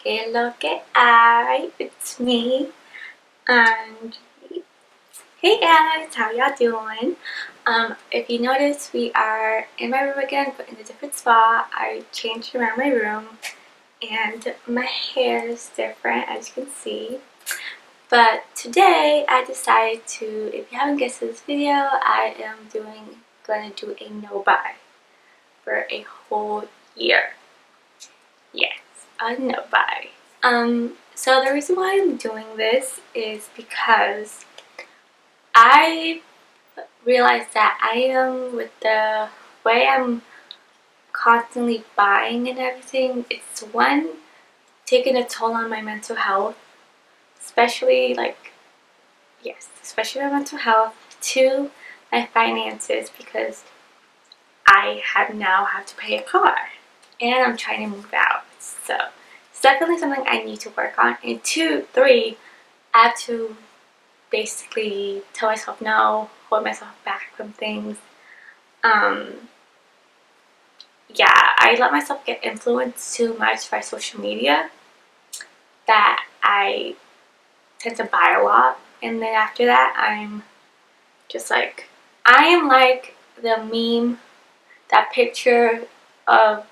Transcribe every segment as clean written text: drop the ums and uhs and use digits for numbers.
Hello, que hay? It's me, Angie. Hey guys, how y'all doing? If you notice, we are in my room again, but in a different spot. I changed around my room, and my hair is different, as you can see. But today, I decided to, if you haven't guessed this video, I am going to do a no-buy for a whole year. Yes, a no-buy. So the reason why I'm doing this is because I realized that I am, with the way I'm constantly buying and everything, it's one, taking a toll on my mental health, especially especially my mental health. Two, my finances, because I now have to pay a car and I'm trying to move out. So it's definitely something I need to work on. And three, I have to basically tell myself no, hold myself back from things. Yeah, I let myself get influenced too much by social media that I tend to buy a lot. And then after that, I'm just like, I am like the meme, that picture of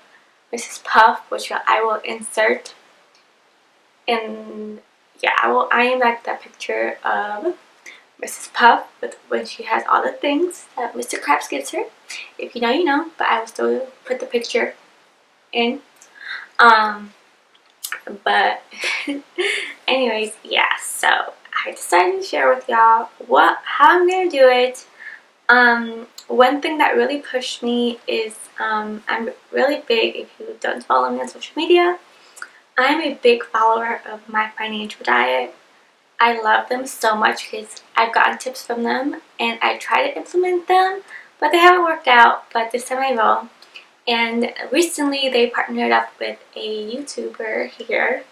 Mrs. Puff, which I will insert. And yeah, I am like that picture of Mrs. Puff when she has all the things that Mr. Krabs gives her. If you know, you know, but I will still put the picture in. But anyways, yeah, so I decided to share with y'all how I'm gonna do it. One thing that really pushed me is I'm really big, if you don't follow me on social media, I'm a big follower of My Financial Diet. I love them so much because I've gotten tips from them and I try to implement them, but they haven't worked out. But this time I will. And recently they partnered up with a YouTuber here,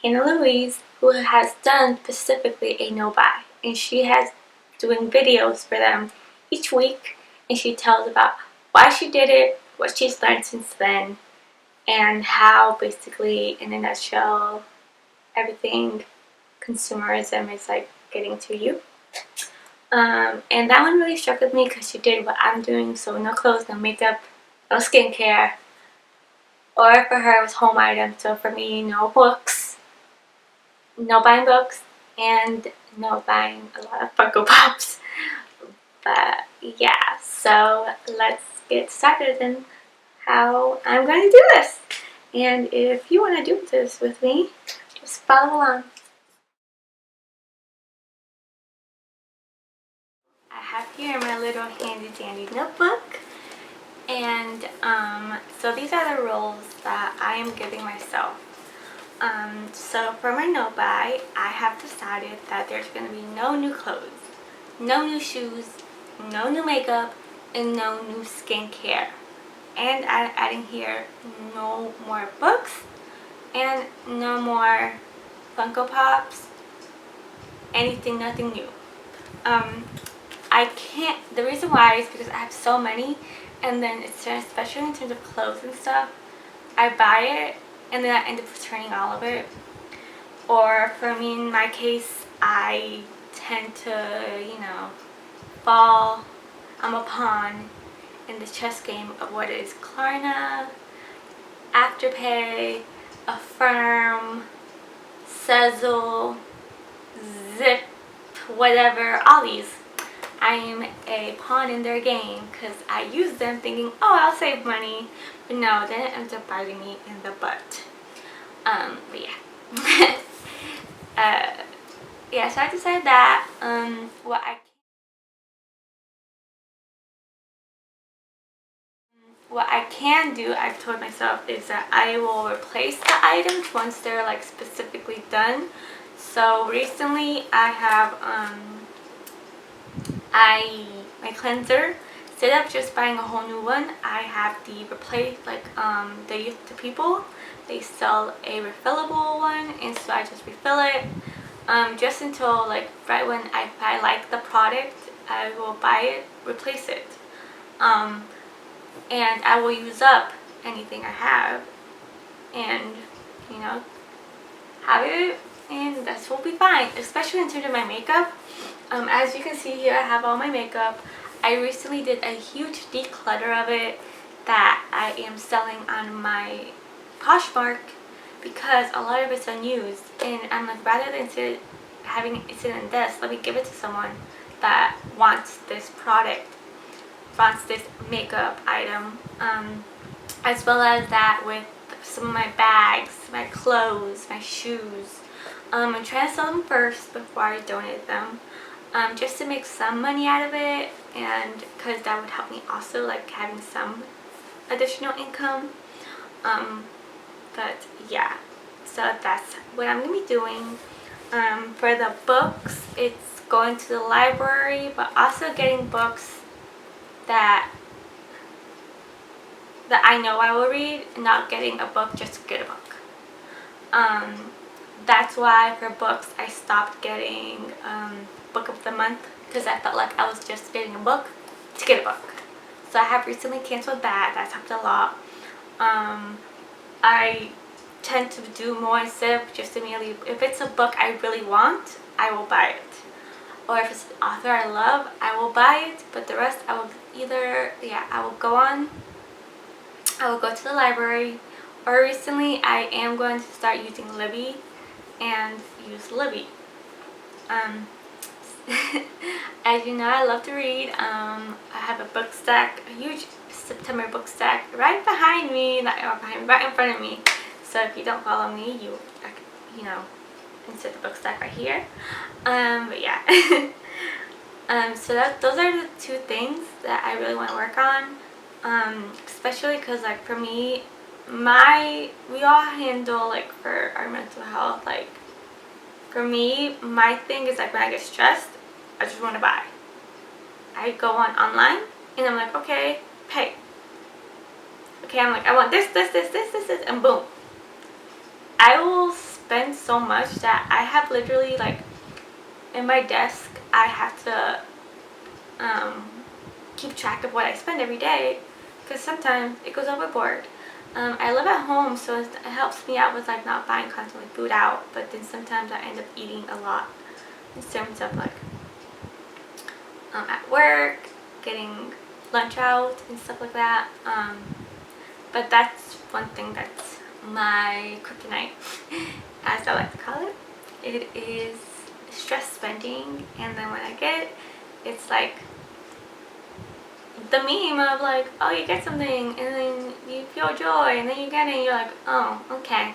Louise, who has done specifically a no-buy, and she has doing videos for them each week, and she tells about why she did it, what she's learned since then, and how basically, in a nutshell, everything consumerism is like getting to you. And that one really struck with me because she did what I'm doing, so no clothes, no makeup, no skincare, or for her it was home items. So for me, no books, no buying books, and no buying a lot of Funko Pops. But yeah, so let's get started in how I'm going to do this. And if you want to do this with me, just follow along. I have here my little handy dandy notebook, and so these are the rules that I am giving myself. So for my no buy, I have decided that there's going to be no new clothes, no new shoes, no new makeup, and no new skincare. And I'm adding here no more books and no more Funko Pops, anything, nothing new. I can't, the reason why is because I have so many, and then it's, especially in terms of clothes and stuff, I buy it and then I end up returning all of it. Or for me, in my case, I tend to, you know, I'm a pawn in the chess game of what is Klarna, Afterpay, Affirm, Sezzle, Zip, whatever, all these. I am a pawn in their game because I use them thinking, oh, I'll save money, but no, then it ends up biting me in the butt. But yeah. Yeah, so I decided that what I can do, I've told myself, is that I will replace the items once they're like specifically done. So recently I have my cleanser, instead of just buying a whole new one, I have the replace, like the people, they sell a refillable one, and so I just refill it just until like right when I like the product, I will buy it, replace it, and I will use up anything I have, and you know, have it, and that will be fine, especially in terms of my makeup. As you can see here, I have all my makeup. I recently did a huge declutter of it that I am selling on my Poshmark because a lot of it's unused, and I'm like, rather than having it sit in this, let me give it to someone that wants this product, wants this makeup item, as well as that with some of my bags, my clothes, my shoes. I'm trying to sell them first before I donate them, just to make some money out of it, and because that would help me also, like, having some additional income. But yeah, so that's what I'm gonna be doing. For the books, it's going to the library, but also getting books that I know I will read, and not getting a book just to get a book. That's why for books I stopped getting book of the month, because I felt like I was just getting a book to get a book. So I have recently canceled that. That's helped a lot. I tend to do more instead of just immediately, if it's a book I really want, I will buy it. Or if it's an author I love, I will buy it, but the rest I will either, I will go to the library, or recently I am going to start using Libby and use Libby. As you know, I love to read. I have a book stack, a huge September book stack right behind me, right in front of me. So if you don't follow me, you know, insert the book stack right here. But yeah. So those are the two things that I really want to work on. Especially because, like, for me, we all handle, like, for our mental health, like, for me, my thing is, like, when I get stressed, I just want to buy. I go online and I'm like, okay, pay. Okay, I'm like, I want this, and boom. I will spend so much that I have literally, like, in my desk, I have to keep track of what I spend every day, because sometimes it goes overboard. I live at home, so it helps me out with, like, not buying constantly food out, but then sometimes I end up eating a lot in terms of, like, at work, getting lunch out and stuff like that. But that's one thing that's my kryptonite, as I like to call it. It is stress spending, and then when I get it, it's like the meme of, like, oh, you get something and then you feel joy, and then you get it and you're like, oh, okay.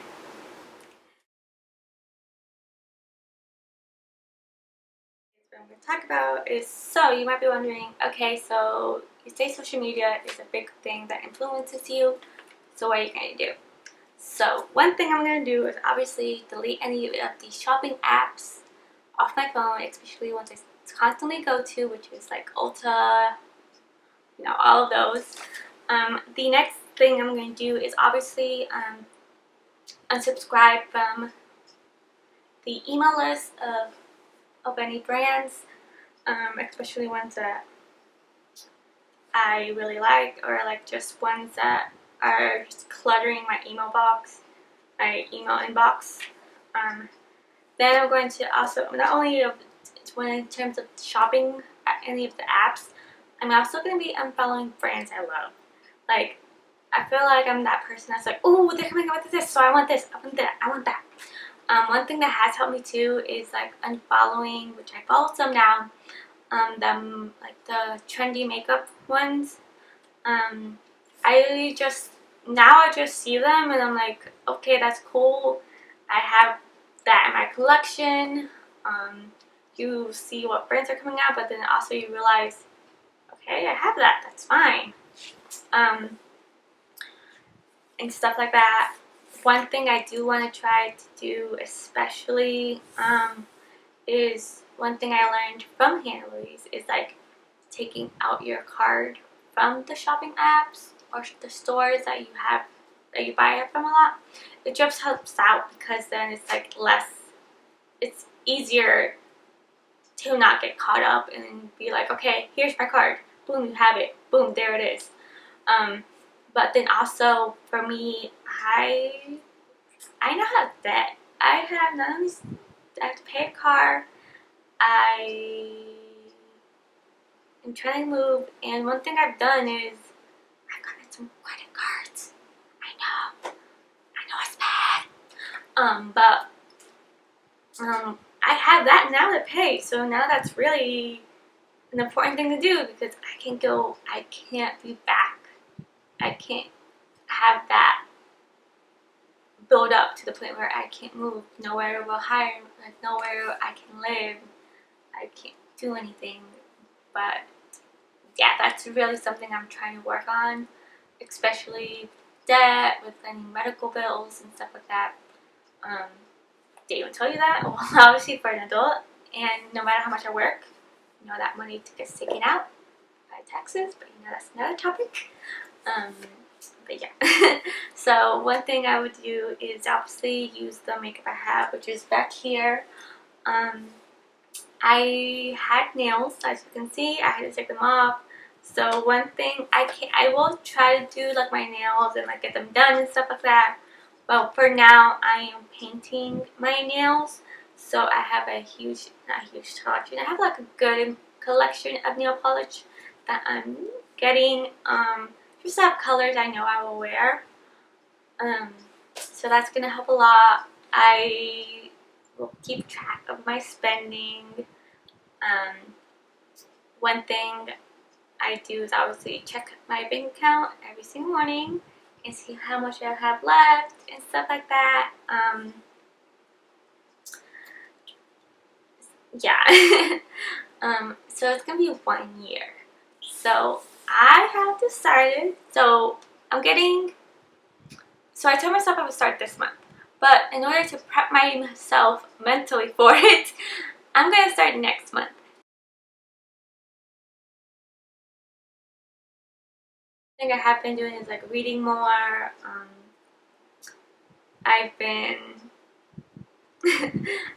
What I'm going to talk about is, so you might be wondering, okay, so you say social media is a big thing that influences you, so what are you going to do? So one thing I'm going to do is obviously delete any of the shopping apps off my phone, especially ones I constantly go to, which is like Ulta, you know, all of those. The next thing I'm going to do is obviously unsubscribe from the email list of any brands, especially ones that I really like, or like just ones that are just cluttering my email inbox. Then I'm going to also, not only in terms of shopping any of the apps, I'm also going to be unfollowing brands I love. Like, I feel like I'm that person that's like, oh, they're coming out with this, so I want this, I want that, I want that. One thing that has helped me too is, like, unfollowing, which I follow some now, like the trendy makeup ones. I just see them and I'm like, okay, that's cool. I have that in my collection. You see what brands are coming out, but then also you realize, okay, I have that, that's fine. And stuff like that. One thing I do want to try to do, especially, is one thing I learned from Louise is, like, taking out your card from the shopping apps or the stores that you buy it from a lot. It just helps out, because then it's like it's easier to not get caught up and be like, okay, here's my card, boom, you have it, boom, there it is. But then also for me, I know how to debt. I have none of these. I have to pay a car. I am trying to move, and one thing I've done is I've gotten some credit cards. I know it's bad. But I have that now to pay, so now that's really an important thing to do because I can't be back. I can't have that build up to the point where I can't move, nowhere will hire, like nowhere I can live. I can't do anything. But yeah, that's really something I'm trying to work on, especially debt with any medical bills and stuff like that. They even tell you that? Well, obviously for an adult, and no matter how much I work, you know that money gets taken out by taxes, but you know that's another topic. But yeah. So one thing I would do is obviously use the makeup I have, which is back here. I had nails, as you can see. I had to take them off. So one thing I will try to do like my nails and like get them done and stuff like that. But for now, I am painting my nails. So I have not a huge collection. I have like a good collection of nail polish that I'm getting. Just have colors I know I will wear. So that's gonna help a lot. I will keep track of my spending. One thing I do is obviously check my bank account every single morning and see how much I have left and stuff like that. Yeah. So it's gonna be 1 year. So I have decided. So I told myself I would start this month, but in order to prep myself mentally for it, I'm gonna start next month. I think I have been doing is like reading more. I've been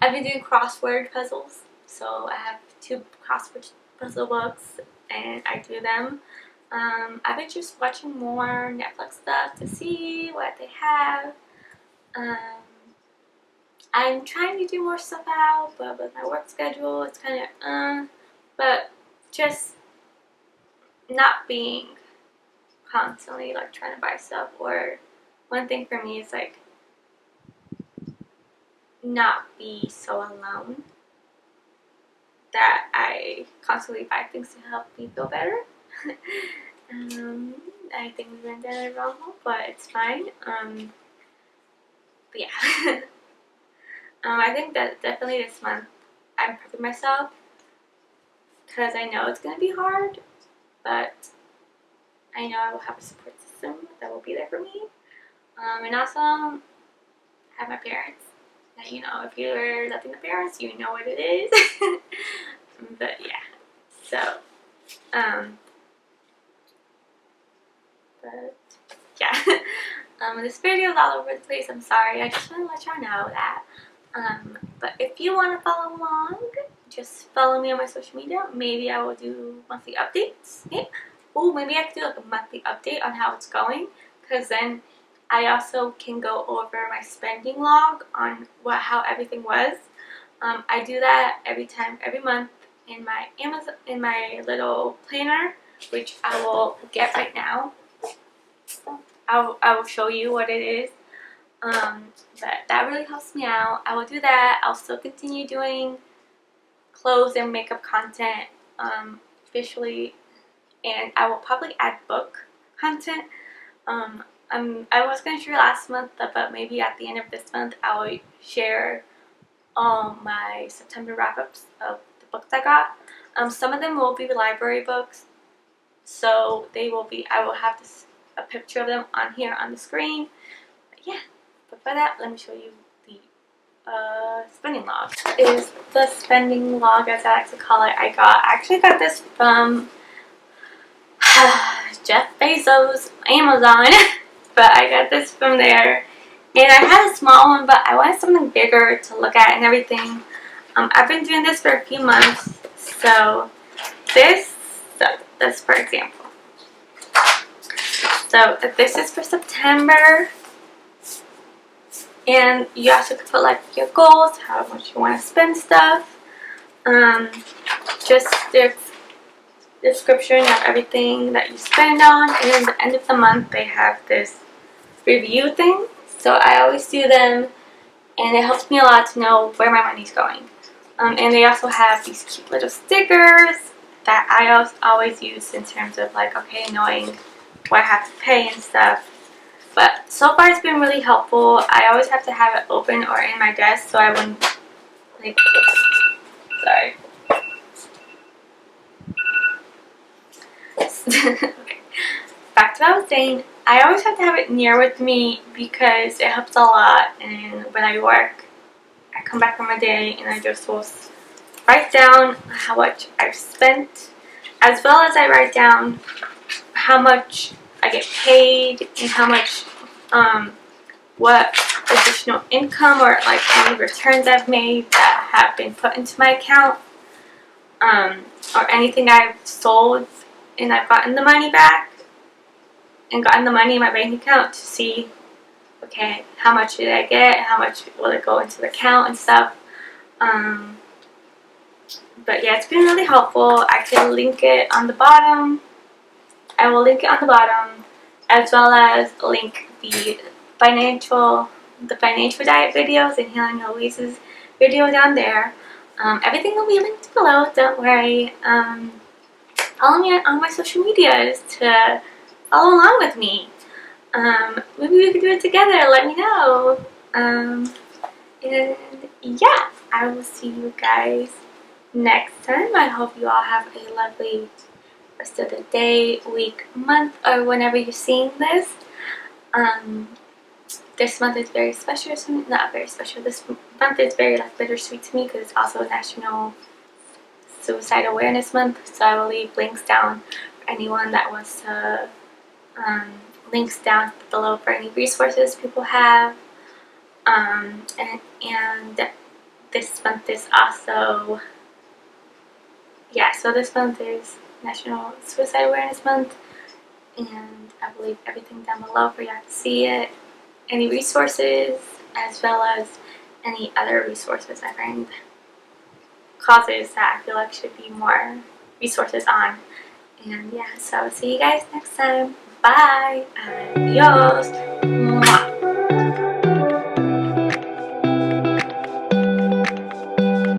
doing crossword puzzles. So I have 2 crossword puzzle books and I do them. I've been just watching more Netflix stuff to see what they have. I'm trying to do more stuff out, but with my work schedule, it's kind of but just not being constantly like trying to buy stuff. Or one thing for me is like not be so alone that I constantly buy things to help me feel better. I think we went down the wrong hole, but it's fine. But yeah. I think that definitely this month I'm prepping myself because I know it's going to be hard, but I know I will have a support system that will be there for me. And also have my parents. That, you know, if you're loving the parents, you know what it is. But yeah, so but yeah. This video is all over the place. I'm sorry. I just want to let y'all know that. But if you want to follow along, just follow me on my social media. Maybe I will do monthly updates. Okay? Oh, maybe I could do like a monthly update on how it's going, because then I also can go over my spending log on how everything was. I do that every month in my little planner, which I will get right now. I will show you what it is. But that really helps me out. I will do that. I'll still continue doing clothes and makeup content officially, and I will probably add book content. I was going to share last month, but maybe at the end of this month I will share all my September wrap-ups of the books I got. Some of them will be library books, so they will be. I will have a picture of them on here on the screen. But yeah, but for that, let me show you the spending log. Is the spending log, as I like to call it. I actually got this from Jeff Bezos' Amazon, but I got this from there. And I had a small one, but I wanted something bigger to look at and everything. I've been doing this for a few months, so this for example. So this is for September. And you also could put like your goals, how much you want to spend stuff, just the description of everything that you spend on. And then at the end of the month they have this review thing, so I always do them, and it helps me a lot to know where my money's going. And they also have these cute little stickers that I always use in terms of like, okay, knowing what I have to pay and stuff. But so far it's been really helpful. I always have to have it open or in my desk so I wouldn't, like, sorry. Okay. Back to what I was saying. I always have to have it near with me because it helps a lot. And when I work, I come back from my day and I just will write down how much I've spent, as well as I write down how much I get paid and how much, what additional income or like any returns I've made that have been put into my account, or anything I've sold and I've gotten the money back and gotten the money in my bank account to see, okay, how much did I get, how much will it go into the account and stuff. But yeah, it's been really helpful. I can link it on the bottom. I will link it on the bottom, as well as link the financial diet videos and Healing Louise's video down there. Everything will be linked below. Don't worry. Follow me on my social medias to follow along with me. Maybe we could do it together. Let me know. And yeah, I will see you guys next time. I hope you all have a lovely rest of the day, week, month, or whenever you're seeing this. This month is very special to me. Not very special. This month is very like bittersweet to me because it's also National Suicide Awareness Month. So I will leave links down for anyone that wants to, links down below for any resources people have. And this month is also, yeah, so this month is National Suicide Awareness Month, and I will leave everything down below for you to see it, any resources, as well as any other resources I find causes that I feel like should be more resources on. And yeah, so see you guys next time. Bye. Adios. Mwah.